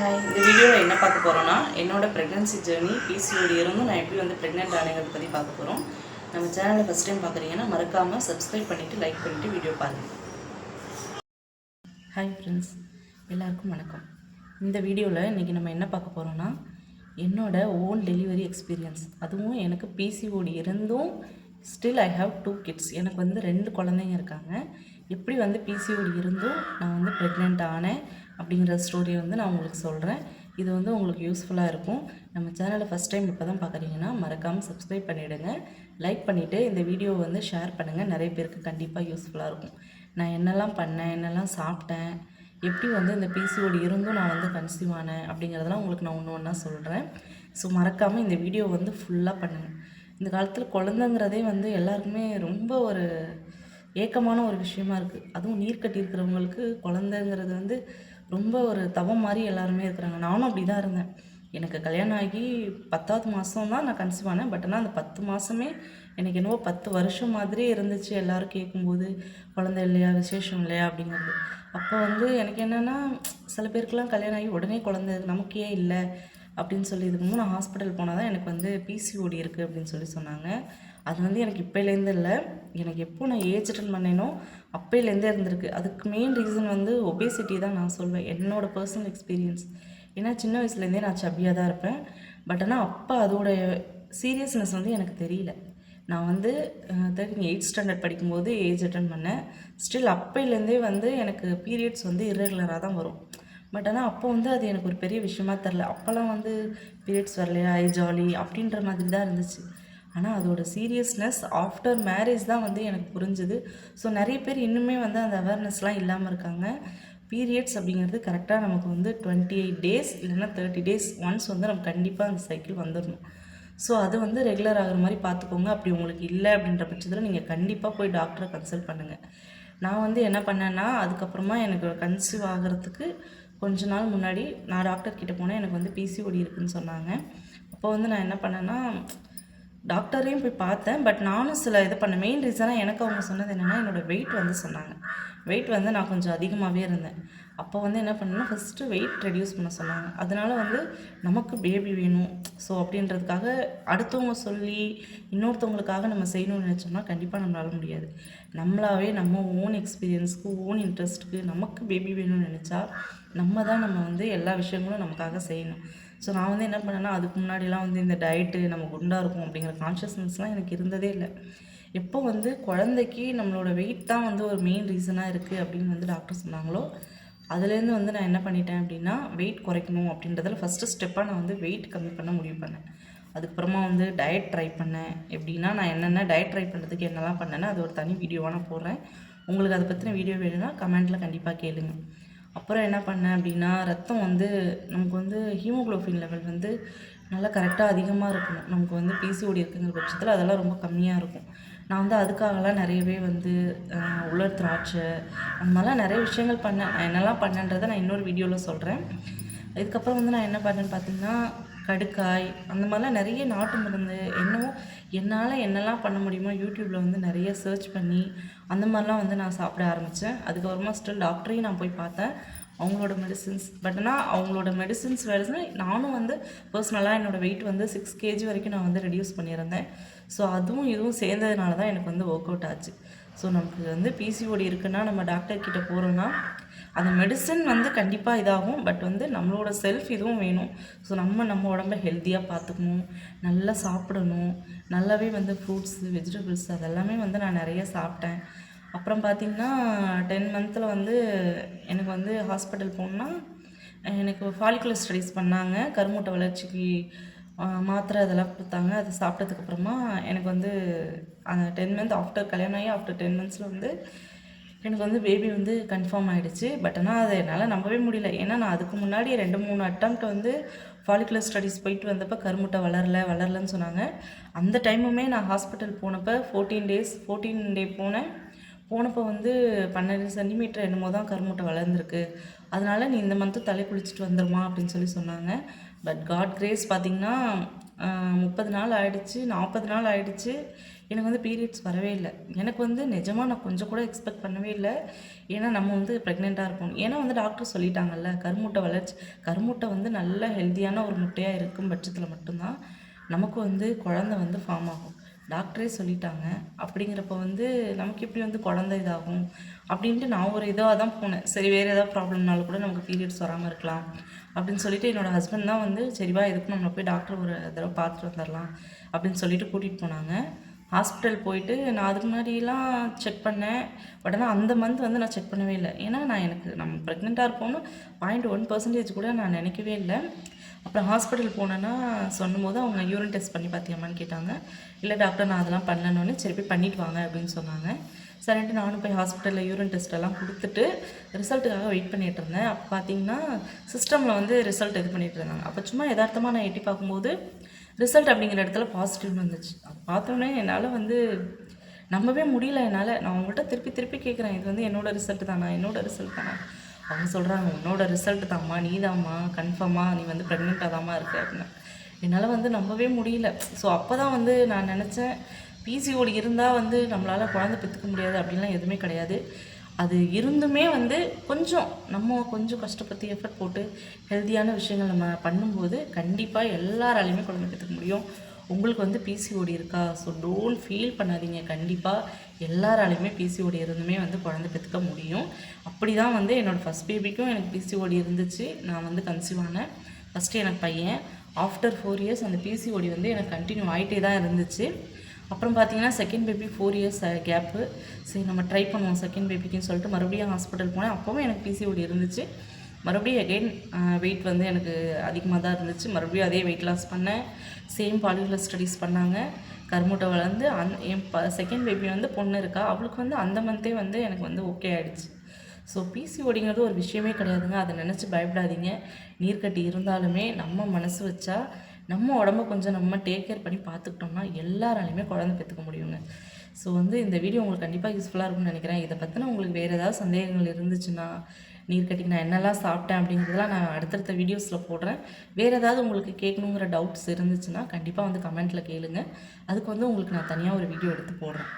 Hi, இந்த வீடியோவில் என்ன பார்க்க போகிறோன்னா என்னோட ப்ரெக்னன்சி ஜேர்னி பிசிஓடி இருந்தும் நான் எப்படி வந்து ப்ரெக்னென்ட் ஆனேங்கிறத பற்றி பார்க்க போகிறோம். நம்ம சேனலை ஃபஸ்ட் டைம் பார்க்குறீங்கன்னா மறக்காமல் சப்ஸ்கிரைப் பண்ணிவிட்டு லைக் பண்ணிவிட்டு வீடியோ பாருங்கள். ஹாய் ஃப்ரெண்ட்ஸ், எல்லாருக்கும் வணக்கம். இந்த வீடியோவில் இன்றைக்கி நம்ம என்ன பார்க்க போகிறோன்னா என்னோட ஓன் டெலிவரி எக்ஸ்பீரியன்ஸ். அதுவும் எனக்கு பிசிஓடி இருந்தும் ஸ்டில் ஐ ஹாவ் 2 kids. எனக்கு வந்து 2 குழந்தைங்க இருக்காங்க. எப்படி வந்து பிசிஓடி இருந்தும் நான் வந்து ப்ரெக்னென்ட் ஆனேன் அப்படிங்கிற ஸ்டோரியை வந்து நான் உங்களுக்கு சொல்கிறேன். இது வந்து உங்களுக்கு யூஸ்ஃபுல்லாக இருக்கும். நம்ம சேனலை ஃபஸ்ட் டைம் இப்போ தான் பார்க்குறீங்கன்னா மறக்காமல் சப்ஸ்கிரைப் பண்ணிவிடுங்க. லைக் பண்ணிவிட்டு இந்த வீடியோவை வந்து ஷேர் பண்ணுங்கள். நிறைய பேருக்கு கண்டிப்பாக யூஸ்ஃபுல்லாக இருக்கும். நான் என்னெல்லாம் பண்ணேன், என்னெல்லாம் சாப்பிட்டேன், எப்படி வந்து இந்த பிசிஓடி இருந்தும் நான் வந்து கன்சீவ் ஆனேன் அப்படிங்கிறதெல்லாம் உங்களுக்கு நான் ஒன்று ஒன்றா சொல்கிறேன். ஸோ மறக்காமல் இந்த வீடியோ வந்து ஃபுல்லாக பண்ணுங்கள். இந்த காலத்தில் குழந்தைங்கிறதே வந்து எல்லாருக்குமே ரொம்ப ஒரு ஏக்கமான ஒரு விஷயமா இருக்குது. அதுவும் நீர் கட்டி இருக்கிறவங்களுக்கு குழந்தைங்கிறது வந்து ரொம்ப ஒரு தவம் மாதிரி எல்லாருமே இருக்கிறாங்க. நானும் அப்படி தான் இருந்தேன். எனக்கு கல்யாணம் ஆகி 10வது மாதம் தான் நான் கன்சீவ் ஆனேன். பட் ஆனால் அந்த 10 மாதமே எனக்கு என்னவோ 10 வருஷம் மாதிரி இருந்துச்சு. எல்லோரும் கேட்கும்போது குழந்தை இல்லையா, விசேஷம் இல்லையா அப்படிங்கிறது. அப்போ வந்து எனக்கு என்னென்னா, சில பேருக்குலாம் கல்யாணம் ஆகி உடனே குழந்தை நமக்கே இல்லை அப்படின்னு சொல்லி இதுக்கு நான் ஹாஸ்பிட்டல் போனால் தான் எனக்கு வந்து பிசிஓடி இருக்குது அப்படின்னு சொல்லி சொன்னாங்க. அது வந்து எனக்கு இப்போலேருந்து இல்லை, எனக்கு எப்போ நான் ஏஜ் அட்டன் பண்ணேனோ அப்போலேருந்தே இருந்திருக்கு. அதுக்கு மெயின் ரீசன் வந்து ஒபேசிட்டி தான் நான் சொல்வேன், என்னோடய பர்சனல் எக்ஸ்பீரியன்ஸ். ஏன்னா சின்ன வயசுலேருந்தே நான் சப்பியாக தான் இருப்பேன். பட் ஆனால் அப்போ அதோடைய சீரியஸ்னஸ் வந்து எனக்கு தெரியல. நான் வந்து 8th ஸ்டாண்டர்ட் படிக்கும்போது ஏஜ் அட்டன் பண்ணேன். ஸ்டில் அப்போலேருந்தே வந்து எனக்கு பீரியட்ஸ் வந்து இர்ரெகுலராக தான் வரும். பட் ஆனால் அப்போ வந்து அது எனக்கு ஒரு பெரிய விஷயமா தெரில. அப்போல்லாம் வந்து பீரியட்ஸ் வரலையா, ஐ ஜாலி அப்படின்ற மாதிரி தான் இருந்துச்சு. ஆனால் அதோட சீரியஸ்னஸ் ஆஃப்டர் மேரேஜ் தான் வந்து எனக்கு புரிஞ்சுது. ஸோ நிறைய பேர் இன்னுமே வந்து அந்த அவேர்னஸ்லாம் இல்லாமல் இருக்காங்க. பீரியட்ஸ் அப்படிங்கிறது கரெக்டாக நமக்கு வந்து 28 டேஸ் இல்லைன்னா 30 டேஸ் ஒன்ஸ் வந்து நம்ம கண்டிப்பாக அந்த சைக்கிள் வந்துடணும். ஸோ அது வந்து ரெகுலர் ஆகிற மாதிரி பார்த்துக்கோங்க. அப்படி உங்களுக்கு இல்லை அப்படின்ற பட்சத்தில் நீங்கள் கண்டிப்பாக போய் டாக்டரை கன்சல்ட் பண்ணுங்கள். நான் வந்து என்ன பண்ணேன்னா, அதுக்கப்புறமா எனக்கு கன்சீவ் ஆகிறதுக்கு கொஞ்ச நாள் முன்னாடி நான் டாக்டர்கிட்ட போனேன். எனக்கு வந்து பிசிஓடி இருக்குதுன்னு சொன்னாங்க. அப்போ வந்து நான் என்ன பண்ணேன்னா, டாக்டரையும் போய் பார்த்தேன். பட் நானும் சில இது பண்ணேன். மெயின் ரீசனாக எனக்கு அவங்க சொன்னது என்னென்னா, என்னோடய வெயிட் வந்து சொன்னாங்க. வெயிட் வந்து நான் கொஞ்சம் அதிகமாகவே இருந்தேன். அப்போ வந்து என்ன பண்ணேன்னா, ஃபஸ்ட்டு வெயிட் ரெடியூஸ் பண்ண சொன்னாங்க. அதனால் வந்து நமக்கு பேபி வேணும். ஸோ அப்படின்றதுக்காக அடுத்தவங்க சொல்லி இன்னொருத்தவங்களுக்காக நம்ம செய்யணும்னு நினச்சோம்னா கண்டிப்பாக நம்மளால முடியாது. நம்மளாவே நம்ம ஓன் எக்ஸ்பீரியன்ஸ்க்கு, ஓன் இன்ட்ரெஸ்ட்டுக்கு நமக்கு பேபி வேணும்னு நினச்சா நம்ம வந்து எல்லா விஷயங்களும் நமக்காக செய்யணும். ஸோ நான் வந்து என்ன பண்ணேன்னா, அதுக்கு முன்னாடிலாம் வந்து இந்த டயட்டு நம்ம குண்டாக இருக்கும் அப்படிங்கிற கான்ஷியஸ்னஸ்லாம் எனக்கு இருந்ததே இல்லை. எப்போ வந்து குழந்தைக்கு நம்மளோட வெயிட் தான் வந்து ஒரு மெயின் ரீசனாக இருக்குது அப்படின்னு வந்து டாக்டர் சொன்னாங்களோ, அதுலேருந்து வந்து நான் என்ன பண்ணிட்டேன் அப்படின்னா, வெயிட் குறைக்கணும் அப்படின்றதில் ஃபஸ்ட்டு ஸ்டெப்பாக நான் வந்து வெயிட் கம்மி பண்ண முடிவு பண்ணேன். அதுக்கப்புறமா வந்து டயட் ட்ரை பண்ணேன். எப்படின்னா, நான் என்னென்ன டயட் ட்ரை பண்ணுறதுக்கு என்னெல்லாம் பண்ணேன்னா, அது ஒரு தனி வீடியோவாக நான் போடுறேன். உங்களுக்கு அதை பற்றின வீடியோ வேணும்னா கமெண்ட்டில் கண்டிப்பாக கேளுங்க. அப்புறம் என்ன பண்ணேன் அப்படின்னா, ரத்தம் வந்து நமக்கு வந்து ஹீமோகுளோபின் லெவல் வந்து நல்லா கரெக்டாக அதிகமாக இருக்கணும். நமக்கு வந்து பிசிஓடி இருக்குங்கிற பட்சத்தில் அதெல்லாம் ரொம்ப கம்மியாக இருக்கும். நான் வந்து அதுக்காகலாம் நிறையவே வந்து உலர் திராட்சை அந்த மாதிரிலாம் நிறைய விஷயங்கள் பண்ணேன். நான் என்னெல்லாம் பண்ணேன்றதை நான் இன்னொரு வீடியோவில் சொல்கிறேன். இதுக்கப்புறம் வந்து நான் என்ன பண்ணேன்னு பார்த்தீங்கன்னா, கடுக்காய் அந்த மாதிரிலாம் நிறைய நாட்டு மருந்து என்னவோ என்னால் என்னெல்லாம் பண்ண முடியுமோ யூடியூப்பில் வந்து நிறைய சர்ச் பண்ணி அந்த மாதிரிலாம் வந்து நான் சாப்பிட ஆரம்பித்தேன். அதுக்கப்புறமா ஸ்டில் டாக்டரையும் நான் போய் பார்த்தேன். அவங்களோட மெடிசின்ஸ் பட் ஆனால் அவங்களோட மெடிசின்ஸ் வேறு. நானும் வந்து பர்சனலாக என்னோடய வெயிட் வந்து 6 kg வரைக்கும் நான் வந்து ரெடியூஸ் பண்ணியிருந்தேன். ஸோ அதுவும் இதுவும் சேர்ந்ததுனால தான் எனக்கு வந்து ஒர்க் அவுட் ஆச்சு. ஸோ நமக்கு வந்து பிசிஓடி இருக்குன்னா நம்ம டாக்டர்கிட்ட போகிறோன்னா அந்த மெடிசன் வந்து கண்டிப்பாக இதாகும். பட் வந்து நம்மளோட செல்ஃப் இதுவும் வேணும். ஸோ நம்ம உடம்ப ஹெல்த்தியாக பார்த்துக்கணும், நல்லா சாப்பிடணும். நல்லாவே வந்து ஃப்ரூட்ஸு, வெஜிடபிள்ஸ் அதெல்லாமே வந்து நான் நிறைய சாப்பிட்டேன். அப்புறம் பார்த்திங்கன்னா 10 மந்த்தில் வந்து எனக்கு வந்து ஹாஸ்பிட்டல் போகணுன்னா எனக்கு ஃபாலிகுலர் ஸ்டடீஸ் பண்ணாங்க. கருமுட்டை வளர்ச்சிக்கு மாத்திரை அதெல்லாம் கொடுத்தாங்க. அதை சாப்பிட்டதுக்கப்புறமா எனக்கு வந்து அந்த 10 மந்த் ஆஃப்டர் கல்யாணம் ஆகி ஆஃப்டர் 10 மந்த்ஸில் வந்து எனக்கு வந்து பேபி வந்து கன்ஃபார்ம் ஆகிடுச்சு. பட் ஆனால் அதை என்னால் நம்பவே முடியல. ஏன்னா நான் அதுக்கு முன்னாடி 2-3 அட்டம்ப்ட் வந்து ஃபாலிகுலர் ஸ்டடீஸ் போயிட்டு வந்தப்போ கருமுட்டை வளரலன்னு சொன்னாங்க. அந்த டைமுமே நான் ஹாஸ்பிட்டல் போனப்போ 14 டே போனப்போ வந்து 12 சென்டிமீட்டர் என்னமோ தான் கருமுட்டை வளர்ந்துருக்கு. அதனால் நீ இந்த மந்த்து தலை குளிச்சுட்டு வந்துடுமா அப்படின்னு சொல்லி சொன்னாங்க. பட் காட் கிரேஸ் பார்த்திங்கன்னா 30 நாள் ஆகிடுச்சு, 40 நாள் ஆகிடுச்சு. எனக்கு வந்து பீரியட்ஸ் வரவே இல்லை. எனக்கு வந்து நிஜமாக நான் கொஞ்சம் கூட எக்ஸ்பெக்ட் பண்ணவே இல்லை. ஏன்னா நம்ம வந்து ப்ரெக்னெண்ட்டாக இருப்போம். ஏன்னா வந்து டாக்டர் சொல்லிட்டாங்கல்ல, கருமுட்டை வளர்ச்சி கருமுட்டை வந்து நல்ல ஹெல்த்தியான ஒரு முட்டையாக இருக்கும் பட்சத்தில் மட்டும்தான் நமக்கு வந்து குழந்தை வந்து ஃபார்ம் ஆகும். டாக்டரே சொல்லிட்டாங்க. அப்படிங்கிறப்ப வந்து நமக்கு எப்படி வந்து குழந்தை இதாகும் அப்படின்ட்டு நான் ஒரு இதாக தான் போனேன். சரி வேறு ஏதாவது ப்ராப்ளம்னாலும் கூட நமக்கு பீரியட்ஸ் வராமல் இருக்கலாம் அப்படின்னு சொல்லிட்டு என்னோடய ஹஸ்பண்ட் தான் வந்து சரிவா எதுக்கும் நம்மளை போய் டாக்டர் ஒரு தடவை பார்த்துட்டு வந்துடலாம் அப்படின்னு சொல்லிட்டு கூட்டிகிட்டு போனாங்க. ஹாஸ்பிட்டல் போயிட்டு நான் அதுக்கு முன்னாடிலாம் செக் பண்ணேன். பட் ஆனால் அந்த மந்த் வந்து நான் செக் பண்ணவே இல்லை. ஏன்னா நம்ம ப்ரெக்னெண்ட்டாக இருப்போம்னு 0.1% கூட நான் நினைக்கவே இல்லை. அப்புறம் ஹாஸ்பிட்டல் போனேன்னா சொல்லும்போது அவங்க யூரின் டெஸ்ட் பண்ணி பார்த்தியாமான்னு கேட்டாங்க. இல்லை டாக்டர் நான் அதெல்லாம் பண்ணணுன்னு சரி போய் பண்ணிட்டு வாங்க அப்படின்னு சொன்னாங்க. சரின்ட்டு நானும் போய் ஹாஸ்பிட்டலில் யூரின் டெஸ்ட் எல்லாம் கொடுத்துட்டு ரிசல்ட்டுக்காக வெயிட் பண்ணிகிட்டு இருந்தேன். அப்போ பார்த்தீங்கன்னா சிஸ்டமில் வந்து ரிசல்ட் இது பண்ணிகிட்டு இருந்தாங்க. அப்போ சும்மா யதார்த்தமாக நான் எட்டி பார்க்கும்போது ரிசல்ட் அப்படிங்கிற இடத்துல பாசிட்டிவ்னு வந்துச்சு. அப்போ பார்த்தோன்னே என்னால் வந்து நம்பவே முடியல. நான் அவங்கள்ட்ட திருப்பி திருப்பி கேட்குறேன், இது வந்து என்னோடய ரிசல்ட் தானா, என்னோடய ரிசல்ட் தானா? அவங்க சொல்கிறாங்க, உன்னோட ரிசல்ட் தாம்மா, நீ தாம்மா, கன்ஃபார்மாக நீ வந்து ப்ரெக்னெண்ட்டாக தாம்மா இருக்க அப்படின்னு. என்னால் வந்து நம்பவே முடியல. ஸோ அப்போ தான் வந்து நான் நினச்சேன், பிசிஓடி இருந்தால் வந்து நம்மளால் குழந்தை பெற்றுக்க முடியாது அப்படின்லாம் எதுவுமே கிடையாது. அது இருந்துமே வந்து நம்ம கொஞ்சம் கஷ்டப்பட்டு எஃபர்ட் போட்டு ஹெல்த்தியான விஷயங்கள் நம்ம பண்ணும்போது கண்டிப்பாக எல்லாராலையுமே குழந்தை பெற்றுக்க முடியும். உங்களுக்கு வந்து பிசிஓடி இருக்கா? ஸோ டோன்ட் ஃபீல் பண்ணாதீங்க. கண்டிப்பாக எல்லாராலையுமே பிசிஓடி இருந்துமே வந்து குழந்தை பெற்றுக்க முடியும். அப்படி தான் வந்து என்னோடய ஃபஸ்ட் பேபிக்கும் எனக்கு பிசிஓடி இருந்துச்சு. நான் வந்து கன்சீவ் ஆனேன். ஃபஸ்ட்டு எனக்கு பையன். ஆஃப்டர் 4 இயர்ஸ் அந்த பிசிஓடி வந்து எனக்கு கண்டினியூ ஆகிட்டே தான் இருந்துச்சு. அப்புறம் பார்த்தீங்கன்னா செகண்ட் பேபி 4 இயர்ஸ் கேப்பு. சரி நம்ம ட்ரை பண்ணுவோம் செகண்ட் பேபிக்குன்னு சொல்லிட்டு மறுபடியும் ஹாஸ்பிட்டல் போனேன். அப்போவும் எனக்கு பிசிஓடி இருந்துச்சு. மறுபடியும் அகெயின் வெயிட் வந்து எனக்கு அதிகமாக தான் இருந்துச்சு. மறுபடியும் அதே வெயிட் லாஸ் பண்ணேன். சேம் பாலிகுலர் ஸ்டடீஸ் பண்ணாங்க. கருமுட்டை வளர்ந்து என் செகண்ட் பேபி வந்து பொண்ணு இருக்கா. அவளுக்கு வந்து அந்த மந்த்தே வந்து எனக்கு வந்து ஓகே ஆகிடுச்சு. ஸோ பிசிஓடிங்கிறது ஒரு விஷயமே கிடையாதுங்க. அதை நினச்சி பயப்படாதீங்க. நீர்க்கட்டி இருந்தாலுமே நம்ம மனசு வச்சா நம்ம உடம்ப கொஞ்சம் நம்ம டேக் கேர் பண்ணி பார்த்துக்கிட்டோம்னா எல்லாராலையுமே குழந்தை பெற்றுக்க முடியுங்க. ஸோ வந்து இந்த வீடியோ உங்களுக்கு கண்டிப்பாக யூஸ்ஃபுல்லாக இருக்கும்னு நினைக்கிறேன். இதை பற்றின உங்களுக்கு வேறு ஏதாவது சந்தேகங்கள் இருந்துச்சுன்னா, நீர்க்கட்டிக்கு நான் என்னெல்லாம் சாப்பிட்டேன் அப்படிங்கிறதெல்லாம் நான் அடுத்தடுத்த வீடியோஸில் போடுறேன். வேறு ஏதாவது உங்களுக்கு கேட்கணுங்கிற டவுட்ஸ் இருந்துச்சுன்னா கண்டிப்பாக வந்து கமெண்ட்டில் கேளுங்க. அதுக்கு வந்து உங்களுக்கு நான் தனியாக ஒரு வீடியோ எடுத்து போடுறேன்.